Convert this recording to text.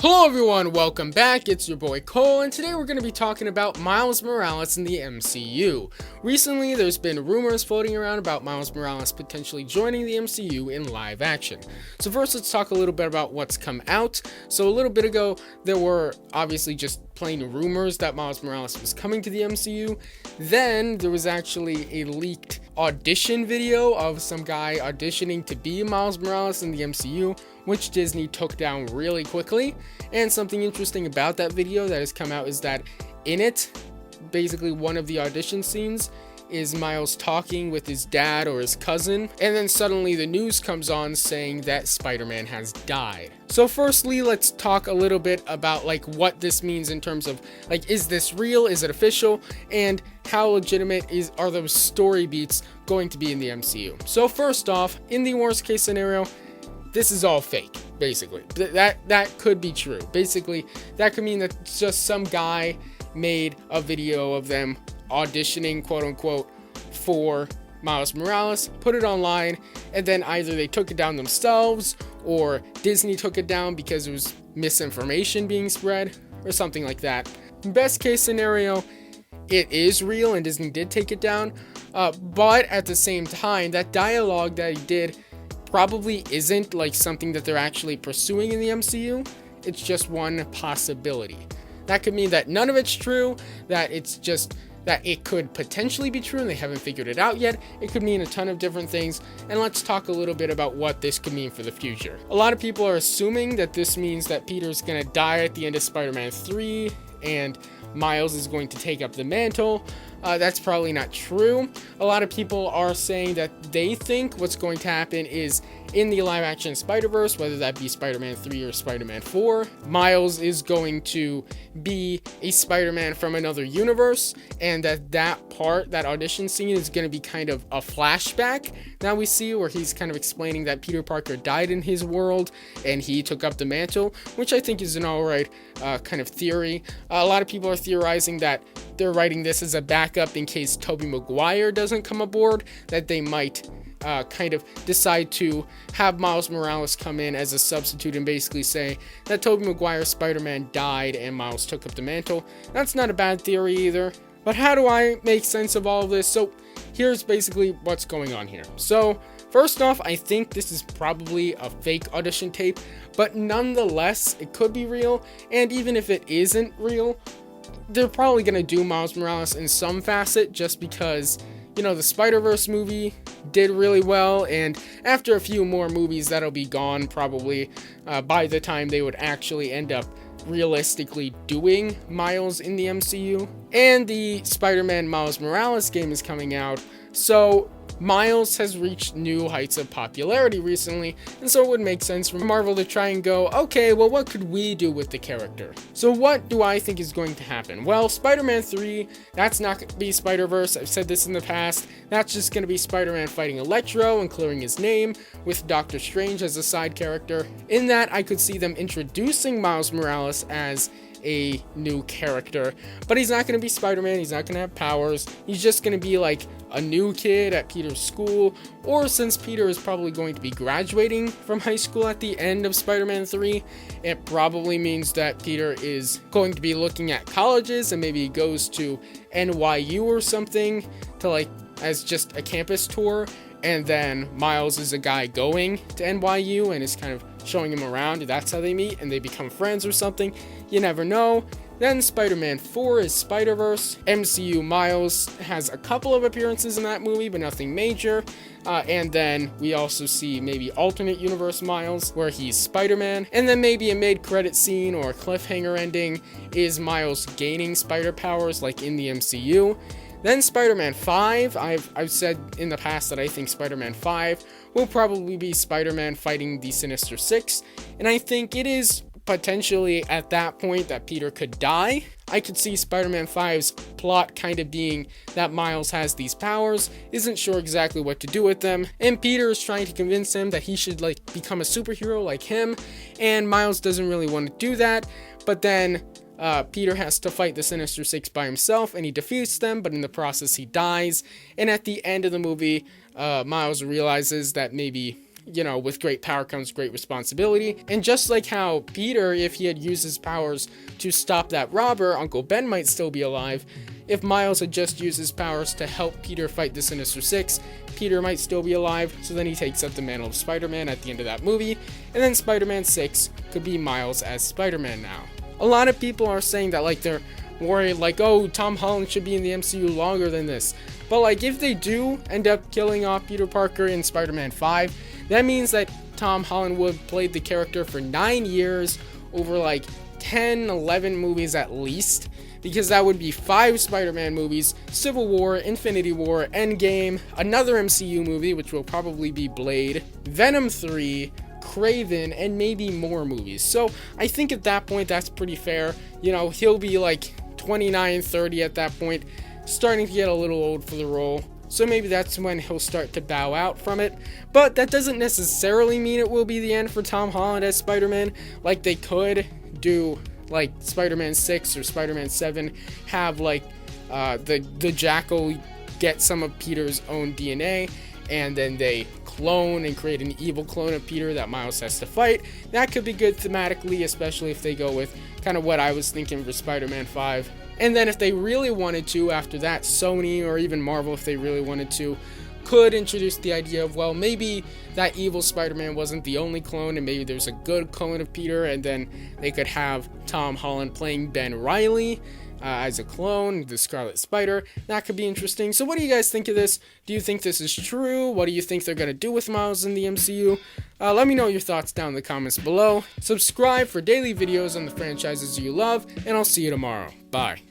Hello everyone, welcome back, it's your boy Cole, and today we're going to be talking about Miles Morales in the MCU. Recently, there's been rumors floating around about Miles Morales potentially joining the MCU in live action. So first, let's talk a little bit about what's come out. So a little bit ago, there were obviously just plain rumors that Miles Morales was coming to the MCU. Then, there was actually a leaked audition video of some guy auditioning to be Miles Morales in the MCU, which Disney took down really quickly. And something interesting about that video that has come out is that in it, basically one of the audition scenes is Miles talking with his dad or his cousin, and then suddenly the news comes on saying that Spider-Man has died. So firstly, let's talk a little bit about what this means in terms of is this real, is it official, and how legitimate are those story beats going to be in the MCU. So first off, in the worst case scenario, this is all fake, basically. That could be true. Basically, that could mean that just some guy made a video of them auditioning, quote unquote, for Miles Morales, put it online, and then either they took it down themselves or Disney took it down because it was misinformation being spread or something like that. Best case scenario, it is real and Disney did take it down, but at the same time, that dialogue that he did probably isn't something that they're actually pursuing in the MCU. It's just one possibility. That could mean that none of it's true, that it's just that it could potentially be true and they haven't figured it out yet. It could mean a ton of different things, and let's talk a little bit about what this could mean for the future. A lot of people are assuming that this means that Peter's gonna die at the end of Spider-Man 3 and Miles is going to take up the mantle. That's probably not true. A lot of people are saying that they think what's going to happen is in the live action Spider-Verse, whether that be Spider-Man 3 or Spider-Man 4, Miles is going to be a Spider-Man from another universe, and that audition scene is going to be kind of a flashback now we see, where he's kind of explaining that Peter Parker died in his world and he took up the mantle, which I think is an alright kind of theory. A lot of people are theorizing that they're writing this as a backup in case Tobey Maguire doesn't come aboard, that they might kind of decide to have Miles Morales come in as a substitute and basically say that Tobey Maguire's Spider-Man died and Miles took up the mantle. That's not a bad theory either. But how do I make sense of all of this? So here's basically what's going on here. So first off, I think this is probably a fake audition tape, but nonetheless, it could be real. And even if it isn't real, they're probably going to do Miles Morales in some facet just because, the Spider-Verse movie did really well, and after a few more movies, that'll be gone probably by the time they would actually end up realistically doing Miles in the MCU. And the Spider-Man Miles Morales game is coming out, so Miles has reached new heights of popularity recently, and so it would make sense for Marvel to try and go, okay, well, what could we do with the character? So what do I think is going to happen? Well, Spider-Man 3, that's not going to be Spider-Verse. I've said this in the past. That's just going to be Spider-Man fighting Electro and clearing his name with Doctor Strange as a side character. In that, I could see them introducing Miles Morales as a new character, but he's not going to be Spider-Man, he's not going to have powers, he's just going to be a new kid at Peter's school, or since Peter is probably going to be graduating from high school at the end of Spider-Man 3, it probably means that Peter is going to be looking at colleges, and maybe he goes to NYU or something to as just a campus tour, and then Miles is a guy going to NYU and is kind of showing him around. That's how they meet and they become friends or something. You never know. Then Spider-Man 4 is Spider-Verse. MCU Miles has a couple of appearances in that movie, but nothing major. And then we also see maybe alternate universe Miles, where he's Spider-Man. And then maybe a mid-credit scene or a cliffhanger ending is Miles gaining spider powers like in the MCU. Then Spider-Man 5, I've said in the past that I think Spider-Man 5 will probably be Spider-Man fighting the Sinister Six, and I think it is potentially at that point that Peter could die. I could see Spider-Man 5's plot kind of being that Miles has these powers, isn't sure exactly what to do with them, and Peter is trying to convince him that he should become a superhero like him, and Miles doesn't really want to do that, but then Peter has to fight the Sinister Six by himself, and he defeats them, but in the process he dies, and at the end of the movie, Miles realizes that maybe with great power comes great responsibility. And just like how Peter, if he had used his powers to stop that robber, Uncle Ben might still be alive. If Miles had just used his powers to help Peter fight the Sinister Six, Peter might still be alive, so then he takes up the mantle of Spider-Man at the end of that movie, and then Spider-Man 6 could be Miles as Spider-Man now. A lot of people are saying that, like, they're worried, like, oh, Tom Holland should be in the MCU longer than this. But, like, if they do end up killing off Peter Parker in Spider-Man 5, that means that Tom Holland would have played the character for 9 years over, like, 10, 11 movies at least, because that would be 5 Spider-Man movies, Civil War, Infinity War, Endgame, another MCU movie, which will probably be Blade, Venom 3, Kraven, and maybe more movies. So I think at that point that's pretty fair. He'll be like 29, 30 at that point, starting to get a little old for the role. So maybe that's when he'll start to bow out from it. But that doesn't necessarily mean it will be the end for Tom Holland as Spider-Man. Like, they could do like Spider-Man 6 or Spider-Man 7, have like the Jackal get some of Peter's own DNA, and then they clone and create an evil clone of Peter that Miles has to fight. That could be good thematically, especially if they go with kind of what I was thinking for Spider-Man 5. And then if they really wanted to, after that, Sony or even Marvel, if they really wanted to, could introduce the idea of, well, maybe that evil Spider-Man wasn't the only clone, and maybe there's a good clone of Peter, and then they could have Tom Holland playing Ben Reilly as a clone, the Scarlet Spider. That could be interesting. So what do you guys think of this? Do you think this is true? What do you think they're going to do with Miles in the MCU? Let me know your thoughts down in the comments below. Subscribe for daily videos on the franchises you love, and I'll see you tomorrow. Bye.